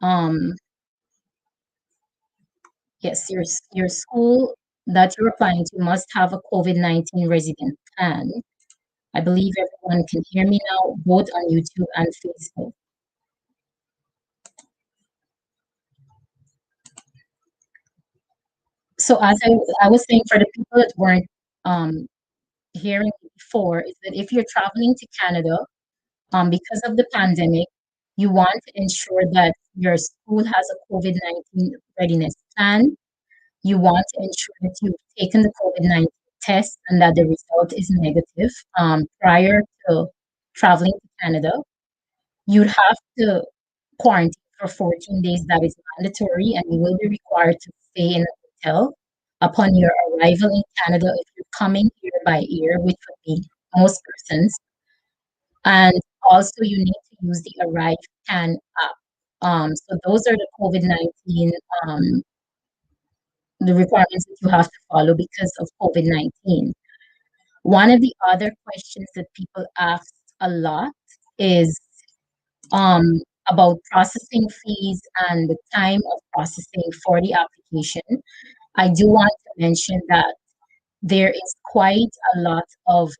Um, yes, your school that you're applying to must have a COVID-19 resident plan. I believe everyone can hear me now, both on YouTube and Facebook. So as I was saying, for the people that weren't um, hearing me before, is that if you're traveling to Canada, because of the pandemic, you want to ensure that your school has a COVID-19 readiness plan. You want to ensure that you've taken the COVID-19 test and that the result is negative prior to traveling to Canada. You'd have to quarantine for 14 days. That is mandatory, and you will be required to stay in a hotel upon your arrival in Canada if you're coming here by air, which would be most persons. And also, you need to use the Arrive Can app. So those are the COVID-19 the requirements that you have to follow because of COVID-19. One of the other questions that people ask a lot is um, about processing fees and the time of processing for the application. I do want to mention that there is quite a lot of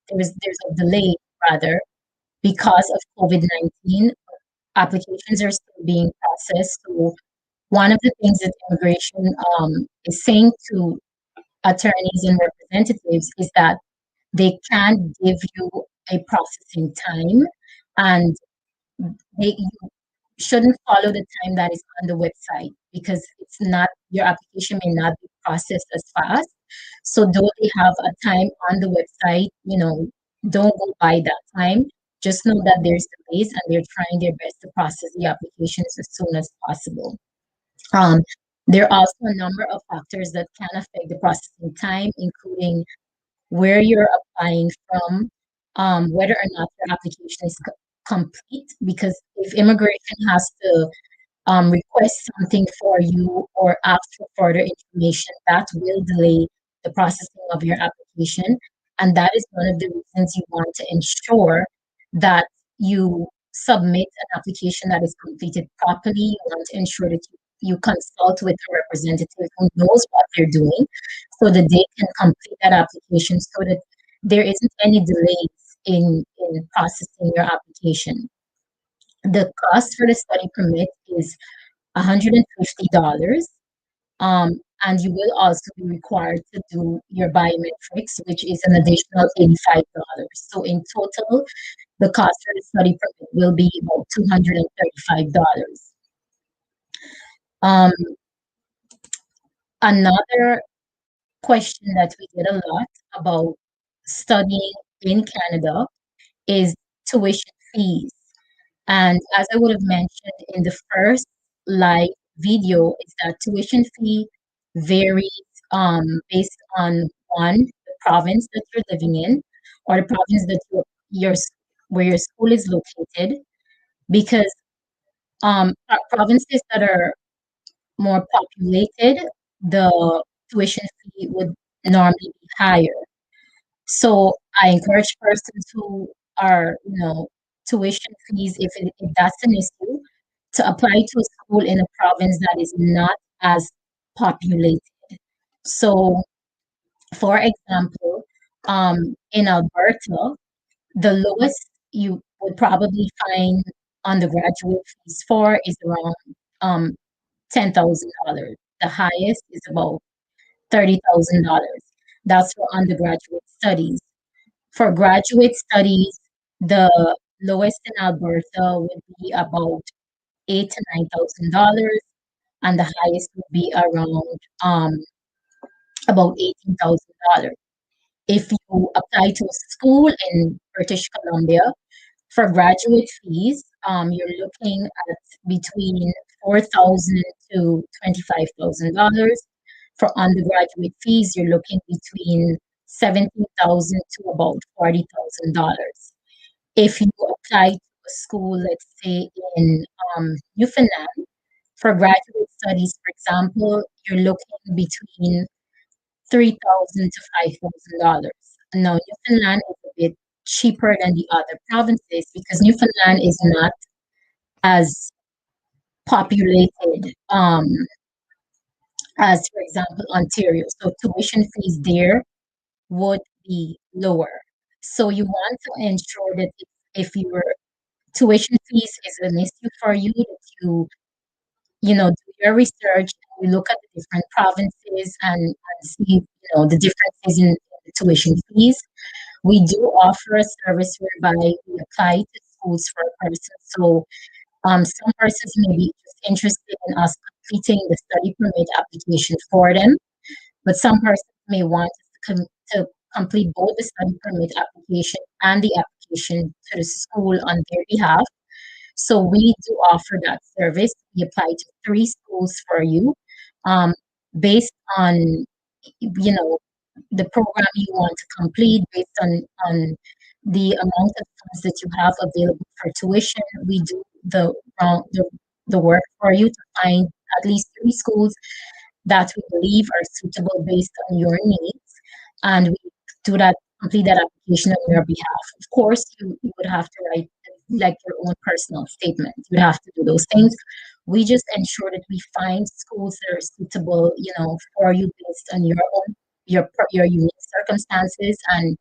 there's a delay rather because of COVID-19. Applications are still being processed. So one of the things that immigration is saying to attorneys and representatives is that they can't give you a processing time, and you shouldn't follow the time that is on the website because it's not your application may not be processed as fast. So though they have a time on the website, don't go by that time. Just know that there's delays and they're trying their best to process the applications as soon as possible. Um, there are also a number of factors that can affect the processing time, including where you're applying from, whether or not your application is complete. Because if immigration has to request something for you or ask for further information, that will delay the processing of your application. And that is one of the reasons you want to ensure that you submit an application that is completed properly. You want to ensure that you consult with a representative who knows what they're doing so that they can complete that application so that there isn't any delays in processing your application. The cost for the study permit is $150. And you will also be required to do your biometrics, which is an additional $85. So in total, the cost for the study permit will be about $235. Um, Another question that we get a lot about studying in Canada is tuition fees. And as I would have mentioned in the first live video, is that tuition fee varies based on one, the province that you're living in, or the province that your where your school is located. Because provinces that are more populated, the tuition fee would normally be higher. So I encourage persons who are, tuition fees, if that's an issue, to apply to a school in a province that is not as populated. So, for example, in Alberta, the lowest you would probably find undergraduate fees for is around $10,000. The highest is about $30,000. That's for undergraduate studies. For graduate studies, the lowest in Alberta would be about $8,000 to $9,000, and the highest would be around about $18,000. If you apply to a school in British Columbia for graduate fees, you're looking at between $4,000 to $25,000. For undergraduate fees, you're looking between 17,000 to about $40,000. If you apply to a school, let's say in Newfoundland, for graduate studies, for example, you're looking between $3,000 to $5,000. Now, Newfoundland is a bit cheaper than the other provinces because Newfoundland is not as populated as, for example, Ontario. So tuition fees there would be lower. So you want to ensure that if your tuition fees is an issue for you, that do your research, you look at the different provinces and see, the differences in the tuition fees. We do offer a service whereby we apply to schools for a person. So some persons may be just interested in us completing the study permit application for them, but some persons may want us to complete both the study permit application and the application to the school on their behalf. So we do offer that service. We apply to three schools for you, um, based on the program you want to complete, based on the amount of funds that you have available for tuition. We do the work for you to find at least three schools that we believe are suitable based on your needs, and we do that complete that application on your behalf. Of course, you would have to write like your own personal statement. You have to do those things. We just ensure that we find schools that are suitable, for you based on your own your unique circumstances and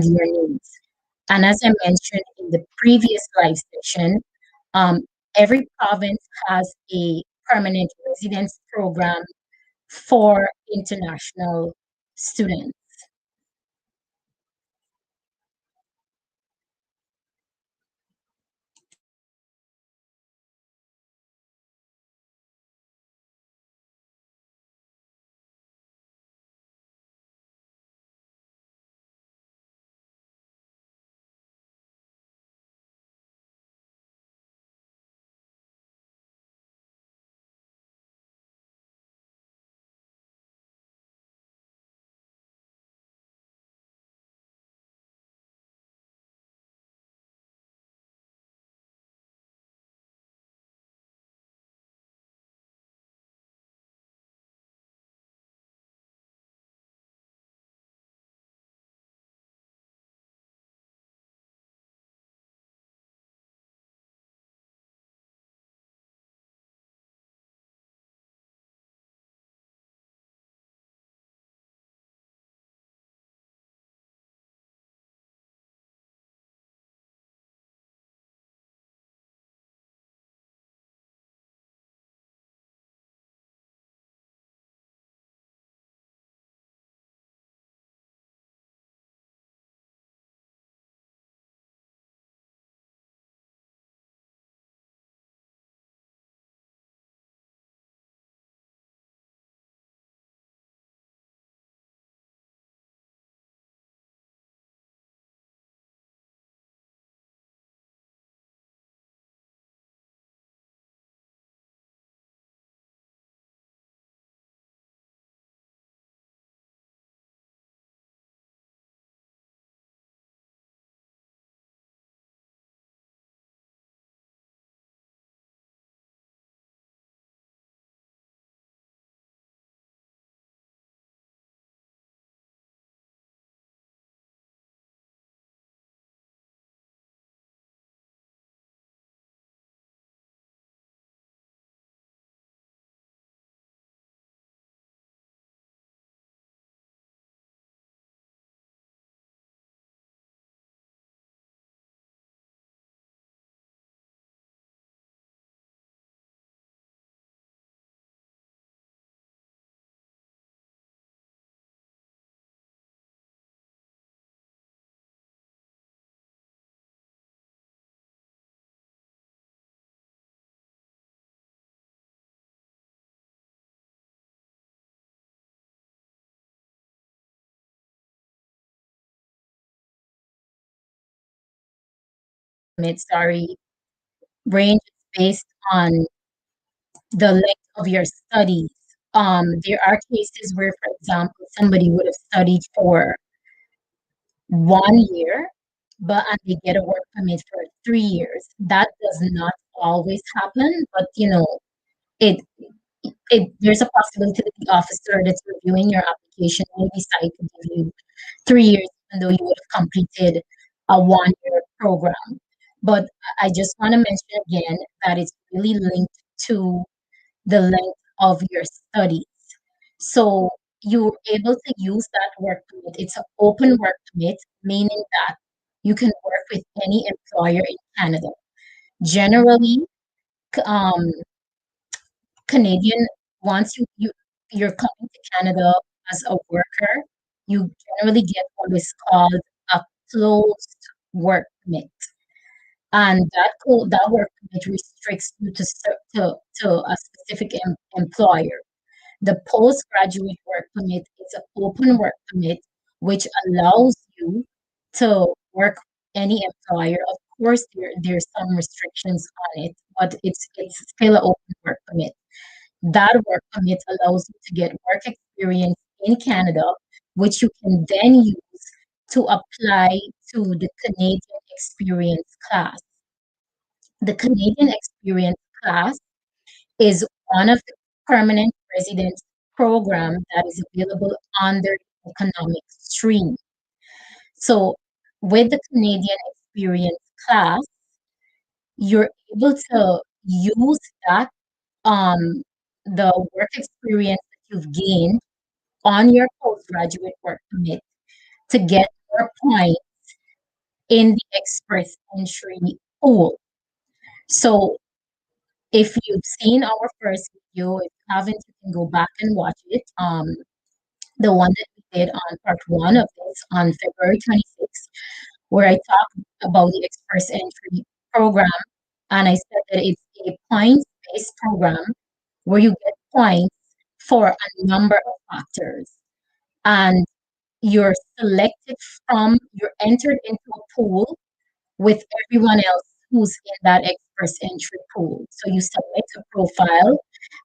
your needs. And as I mentioned in the previous live session, um, every province has a permanent residence program for international students. Sorry, range is based on the length of your studies. There are cases where, for example, somebody would have studied for 1 year, but and they get a work permit for 3 years. That does not always happen, but it there's a possibility that the officer that's reviewing your application may decide to give you 3 years, even though you would have completed a 1 year program. But I just want to mention again that it's really linked to the length of your studies. So you're able to use that work permit. It's an open work permit, meaning that you can work with any employer in Canada. Generally, um, Canadian, once you're coming to Canada as a worker, you generally get what is called a closed work permit, and that work permit restricts you to a specific employer. The postgraduate work permit is an open work permit, which allows you to work any employer. Of course, there's some restrictions on it, but it's still an open work permit. That work permit allows you to get work experience in Canada, which you can then use to apply to the Canadian experience class. The Canadian experience class is one of the permanent residence program that is available under the economic stream. So with the Canadian experience class, you're able to use that the work experience that you've gained on your postgraduate work permit to get more points in the express entry pool. So if you've seen our first video, if you haven't, you can go back and watch it. The one that we did on part one of this on February 26th, where I talked about the express entry program. And I said that it's a points-based program where you get points for a number of factors. And you're entered into a pool with everyone else who's in that express entry pool. So you submit a profile,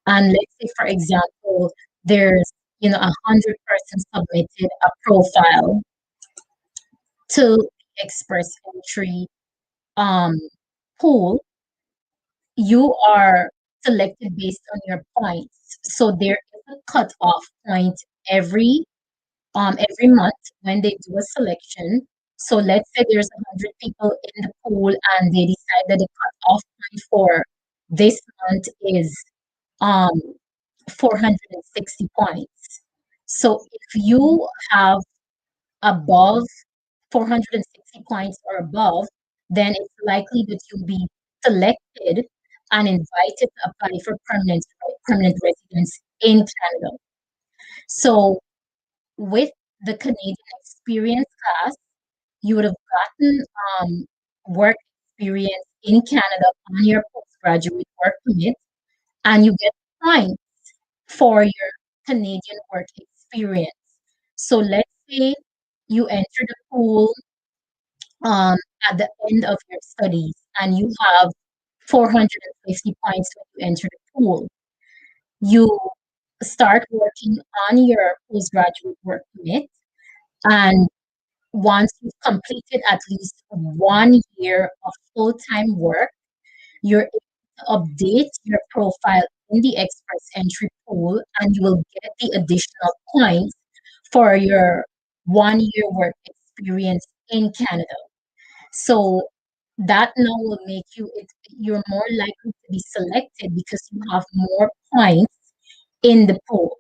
and let's say, for example, there's 100 persons submitted a profile to the express entry um, pool. You are selected based on your points. So there is a cutoff point every month when they do a selection. So let's say there's 100 people in the pool and they decide that the cutoff point for this month is um 460 points. So if you have above 460 points or above, then it's likely that you'll be selected and invited to apply for permanent residence in Canada. So with the Canadian experience class, you would have gotten work experience in Canada on your postgraduate work permit, and you get points for your Canadian work experience. So let's say you enter the pool um, at the end of your studies and you have 450 points when you enter the pool. You start working on your postgraduate work permit, and once you've completed at least 1 year of full-time work, you're able to update your profile in the express entry pool, and you will get the additional points for your 1 year work experience in Canada. So that now will make you're more likely to be selected because you have more points in the pool.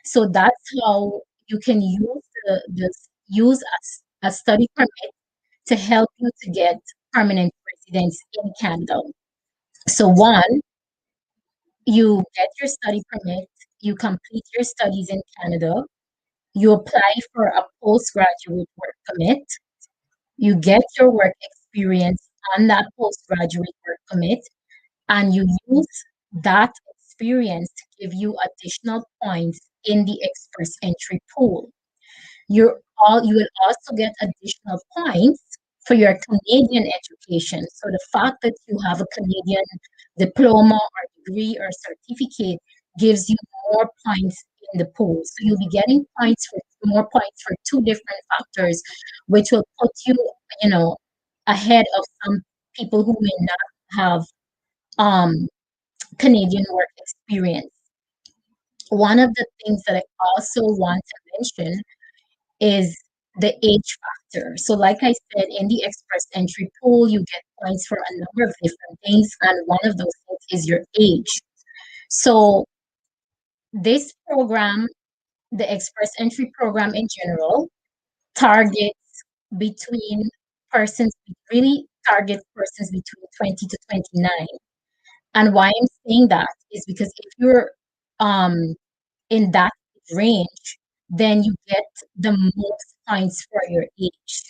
So that's how you can use a study permit to help you to get permanent residence in Canada. So one, you get your study permit, you complete your studies in Canada, you apply for a postgraduate work permit, you get your work experience on that postgraduate work permit, and you use that experience to give you additional points in the express entry pool. You will also get additional points for your Canadian education. So the fact that you have a Canadian diploma or degree or certificate gives you more points in the pool. So you'll be getting more points for two different factors, which will put you, ahead of some people who may not have Canadian work experience. One of the things that I also want to mention is the age factor. So like I said, in the express entry pool, you get points for a number of different things, and one of those things is your age. So this program, the Express Entry program in general, targets between persons, really targets persons between 20 to 29. And why I'm saying that is because if you're um in that range, then you get the most points for your age.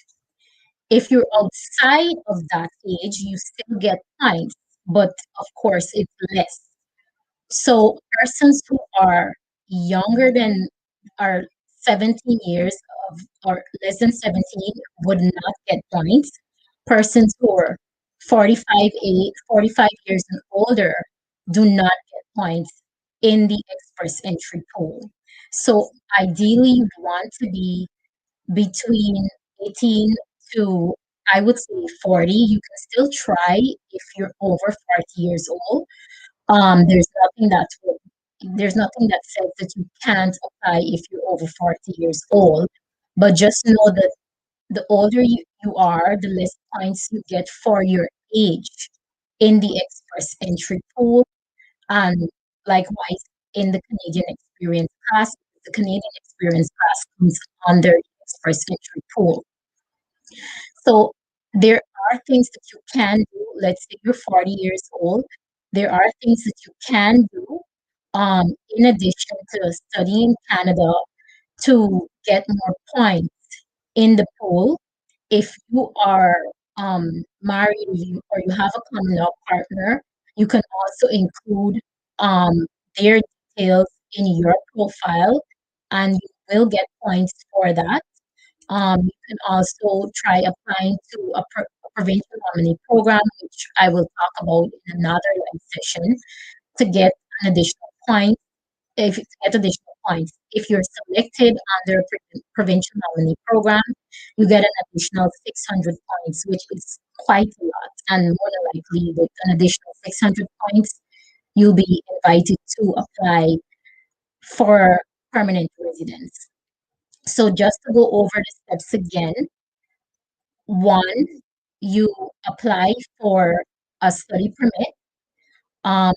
If you're outside of that age, you still get points, but of course it's less. So persons who are younger than are 17 years of or less than 17 would not get points. Persons who are 45 years and older do not get points in the express entry pool. So ideally you want to be between 18 to, I would say, 40. You can still try if you're over 40 years old. There's nothing that says that you can't apply if you're over 40 years old. But just know that the older you are, the less points you get for your age in the express entry pool. And likewise in the Canadian experience class, the Canadian experience class comes under the express entry pool. So there are things that you can do. Let's say you're 40 years old. There are things that you can do in addition to studying Canada to get more points in the pool. If you are married or you have a common law partner, you can also include their details in your profile and you will get points for that. You can also try applying to a provincial nominee program, which I will talk about in another live session, to get an additional point. If it's get additional points, if you're selected under provincial nominee program, you get an additional 600 points, which is quite a lot. And more than likely, with an additional 600 points, you'll be invited to apply for permanent residence. So just to go over the steps again, one, you apply for a study permit. Um,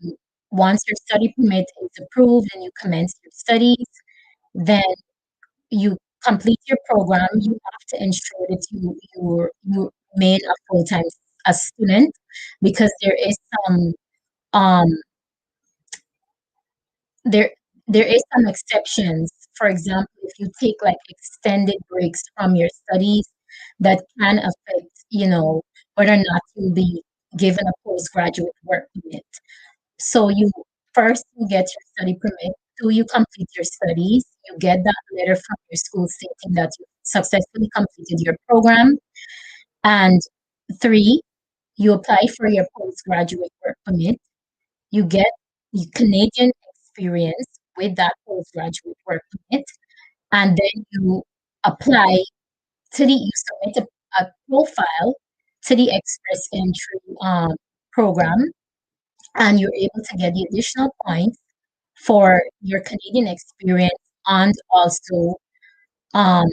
Once your study permit is approved and you commence your studies, then you complete your program. You have to ensure that you remain a full time a student because um there there is some exceptions. For example, if you take like extended breaks from your studies, that can affect, whether or not you'll be given a postgraduate work permit. So you get your study permit. Two, you complete your studies. You get that letter from your school stating that you successfully completed your program. And three, you apply for your postgraduate work permit. You get the Canadian experience with that postgraduate work permit, and then you apply you submit a profile to the Express Entry program, and you're able to get the additional points for your Canadian experience and also um,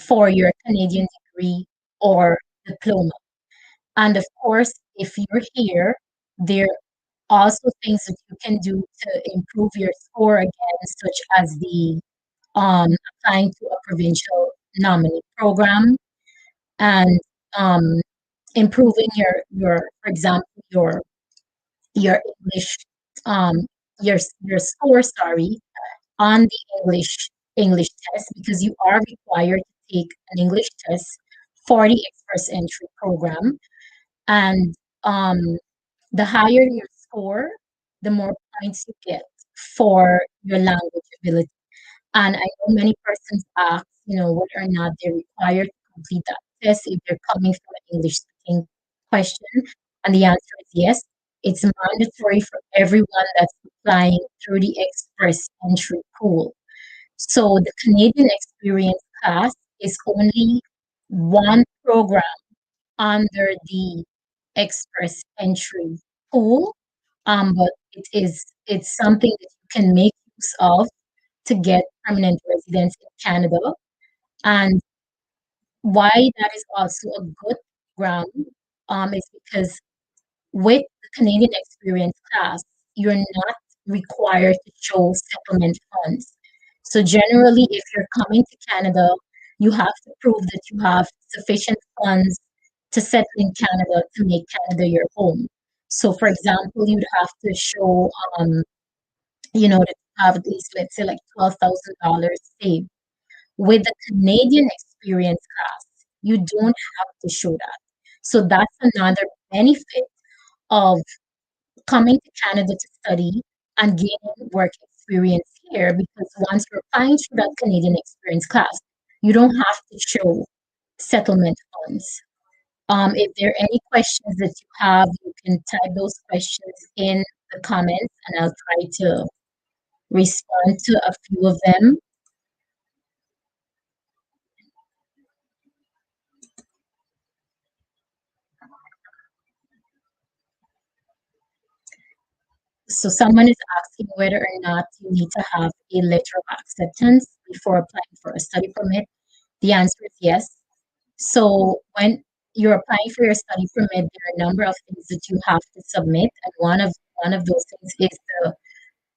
for your Canadian degree or diploma. And of course, if you're here, there are also things that you can do to improve your score again, such as the applying to a provincial nominee program and um, improving for example, your English, um, your score, sorry, on the English test because you are required to take an English test for the express entry program. And um, the higher your score, the more points you get for your language ability. And I know many persons ask, whether or not they're required to complete that test if they're coming from an English speaking question. And the answer is yes. It's mandatory for everyone that's applying through the express entry pool. So the Canadian Experience class is only one program under the express entry pool, but it's something that you can make use of to get permanent residence in Canada. And why that is also a good ground is because with the Canadian Experience class, you're not required to show settlement funds. So generally, if you're coming to Canada, you have to prove that you have sufficient funds to settle in Canada to make Canada your home. So, for example, you'd have to show, that you have at least, let's say, like $12,000 saved. With the Canadian experience class, you don't have to show that. So that's another benefit of coming to Canada to study and gaining work experience here, because once you're applying through that Canadian experience class, you don't have to show settlement funds. If there are any questions that you have, you can type those questions in the comments and I'll try to respond to a few of them. So someone is asking whether or not you need to have a letter of acceptance before applying for a study permit. The answer is yes. So when you're applying for your study permit, there are a number of things that you have to submit, and one of those things is the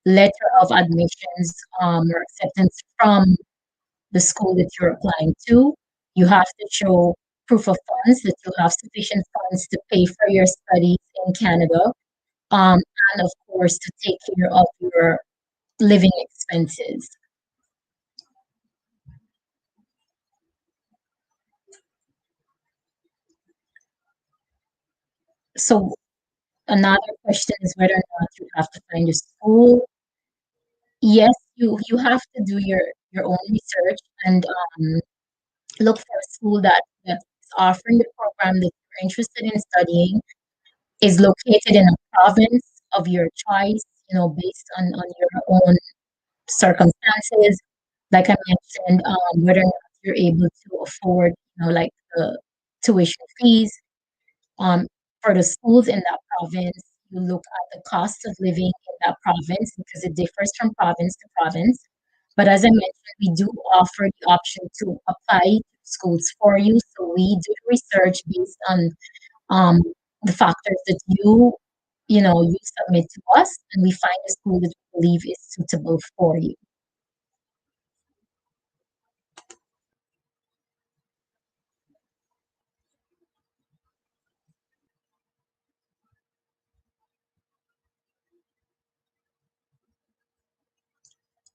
letter of admissions or acceptance from the school that you're applying to. You have to show proof of funds that you have sufficient funds to pay for your studies in Canada, um, and of course to take care of your living expenses. So another question is whether or not you have to find a school. Yes, you have to do your own research and look for a school that is offering the program that you're interested in studying, is located in a province of your choice, based on your own circumstances. Like I mentioned, whether or not you're able to afford, like the tuition fees. Um, for the schools in that province, you look at the cost of living in that province because it differs from province to province. But as I mentioned, we do offer the option to apply to schools for you. So we do research based on um, the factors that you submit to us, and we find a school that we believe is suitable for you.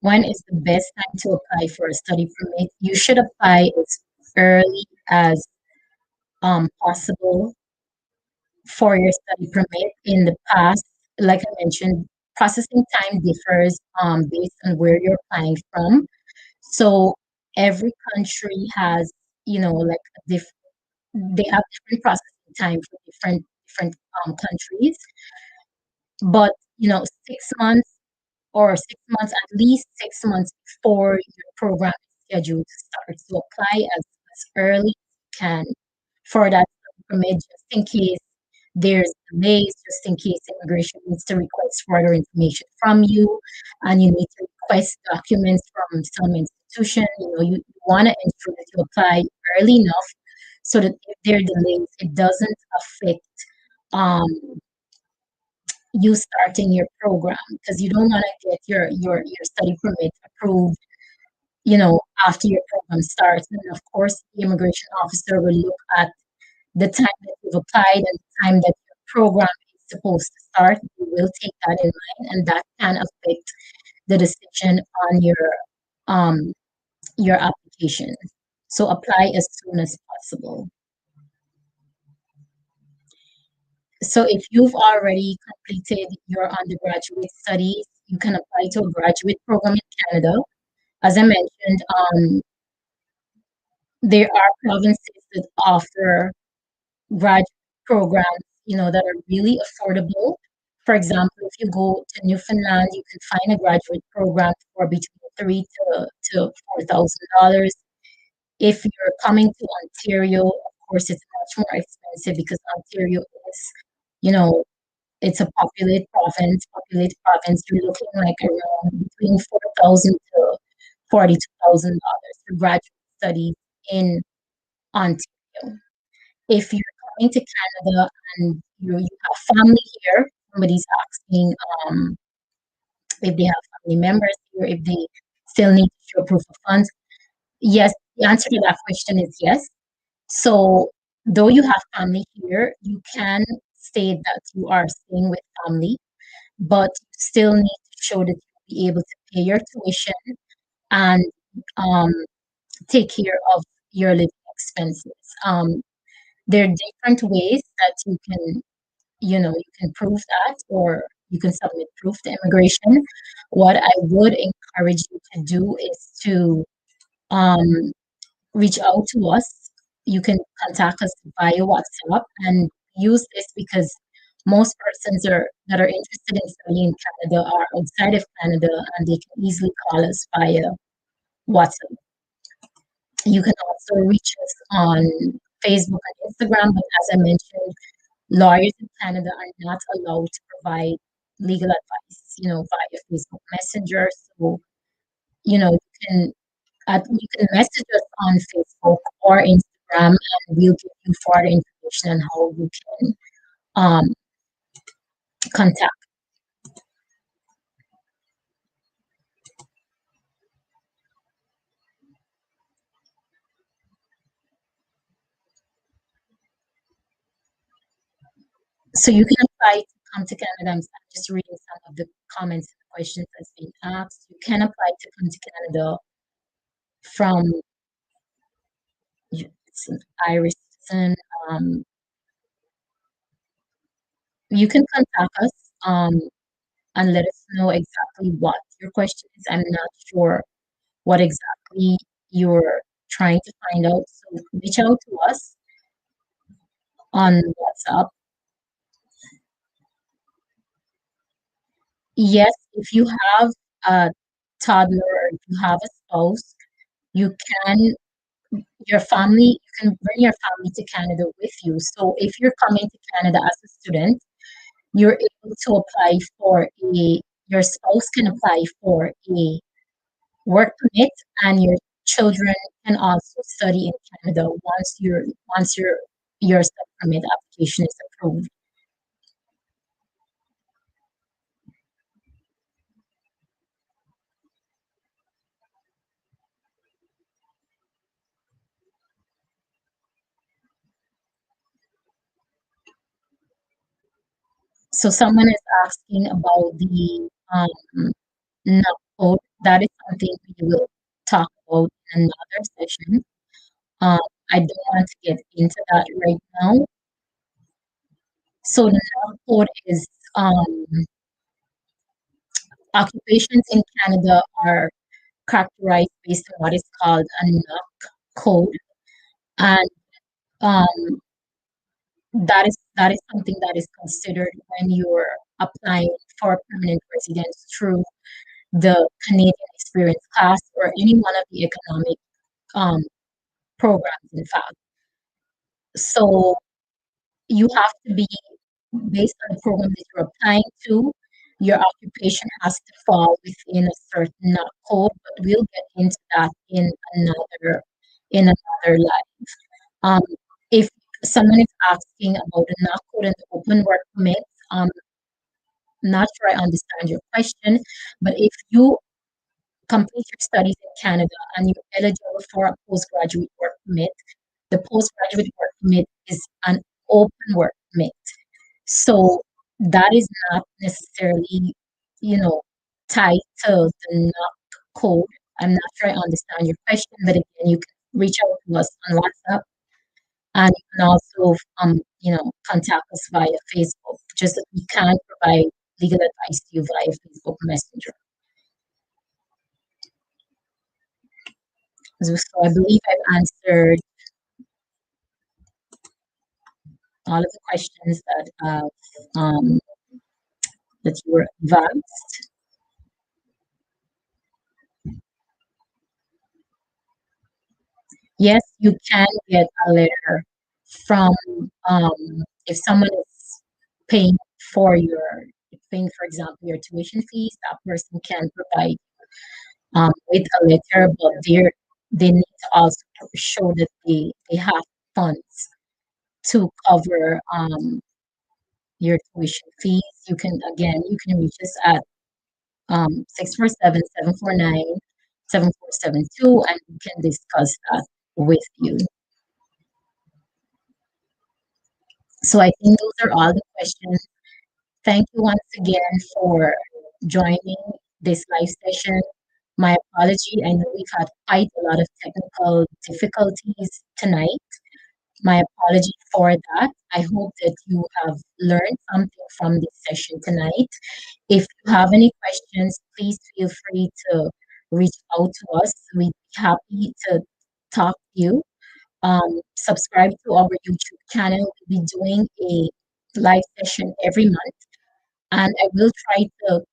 When is the best time to apply for a study permit? You should apply as early as possible for your study permit. In the past, like I mentioned, processing time differs based on where you're applying from. So every country has, like they have different processing time for different countries. But 6 months or 6 months, at least 6 months before your program is scheduled to start. So apply as early as you can for that permit, just in case there's delays, just in case immigration needs to request further information from you and you need to request documents from some institution. You want to ensure that you apply early enough so that if there are delays, it doesn't affect um, you starting your program, because you don't want to get your study permit approved, after your program starts. And of course, the immigration officer will look at the time that you've applied and the time that your program is supposed to start. You will take that in mind, and that can affect the decision on um your application. So apply as soon as possible. So if you've already completed your undergraduate studies, you can apply to a graduate program in Canada. As I mentioned, there are provinces that offer graduate programs, that are really affordable. For example, if you go to Newfoundland, you can find a graduate program for between three to $4,000. If you're coming to Ontario, of course, it's much more expensive because Ontario is, you know, it's a populated province. You're looking like around between 4,000 to $42,000 for graduate studies in Ontario. If you're coming to Canada and you have family here, somebody's asking, if they have family members here, if they still need to show proof of funds. Yes, the answer to that question is yes. So, though you have family here, you can state that you are staying with family, but you still need to show that you'll be able to pay your tuition and um, take care of your living expenses. There are different ways that you can prove that, or you can submit proof to immigration. What I would encourage you to do is to um, reach out to us. You can contact us via WhatsApp and use this because most persons that are interested in studying in Canada are outside of Canada, and they can easily call us via WhatsApp. You can also reach us on Facebook and Instagram, but as I mentioned, lawyers in Canada are not allowed to provide legal advice, via Facebook Messenger. So, you can you can message us on Facebook or Instagram, and we'll give you further information on how you can um, contact. So you can apply to come to Canada. I'm just reading some of the comments and questions that's been asked. You can apply to come to Canada from it's an Irish citizen. Um, you can contact us and let us know exactly what your question is. I'm not sure what exactly you're trying to find out. So reach out to us on WhatsApp. Yes, if you have a toddler or if you have a spouse, you can you can bring your family to Canada with you. So if you're coming to Canada as a student, you're able to apply for your spouse can apply for a work permit, and your children can also study in Canada once your study permit application is approved. So someone is asking about the NUP code. That is something we will talk about in another session. Um, I don't want to get into that right now. So the NUP code is occupations in Canada are characterized based on what is called a NUP code, and um, that is something that is considered when you're applying for permanent residence through the Canadian Experience class or any one of the economic um, programs, in fact. So you have to be based on the program that you're applying to. Your occupation has to fall within a certain code, but we'll get into that in another live. Um, if someone is asking about the NAC code and the open work permit, not sure I understand your question, but if you complete your studies in Canada and you're eligible for a postgraduate work permit, the postgraduate work permit is an open work permit. So that is not necessarily, you know, tied to the NOC code. I'm not sure I understand your question, but again, you can reach out to us on WhatsApp, and you can also, contact us via Facebook, just that we can't provide legal advice to you via Facebook Messenger. So I believe I've answered all of the questions um, that you were advanced. Yes, you can get a letter from if someone is paying for your paying, for example, your tuition fees. That person can provide with a letter, but they need to also show that they have funds to cover your tuition fees. You can reach us at 647-749-7472, and we can discuss that with you. So I think those are all the questions. Thank you once again for joining this live session. My apology. I know we've had quite a lot of technical difficulties tonight. My apology for that. I hope that you have learned something from this session tonight. If you have any questions, please feel free to reach out to us. We'd be happy to talk to you. Subscribe to our YouTube channel. We'll be doing a live session every month, and I will try to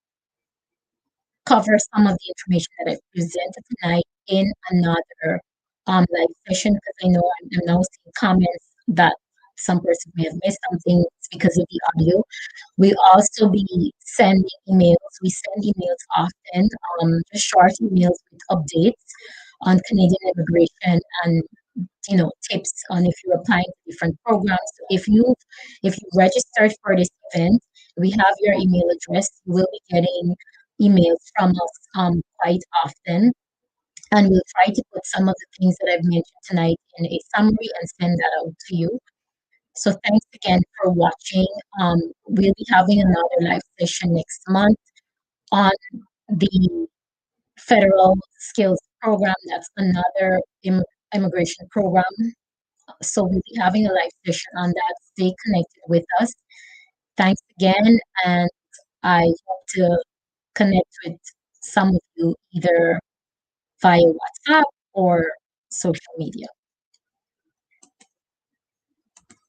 cover some of the information that I presented tonight in another live session, because I know I'm now seeing comments that some person may have missed something because of the audio. We also be sending emails. We send emails often, just short emails with updates on Canadian immigration and tips on if you're applying to different programs. So if you registered for this event, we have your email address. You will be getting emails from us quite often, and we'll try to put some of the things that I've mentioned tonight in a summary and send that out to you. So thanks again for watching. We'll be having another live session next month on the federal skills program. That's another immigration program. So we'll be having a live session on that. Stay connected with us. Thanks again, and I hope to connect with some of you either via WhatsApp or social media.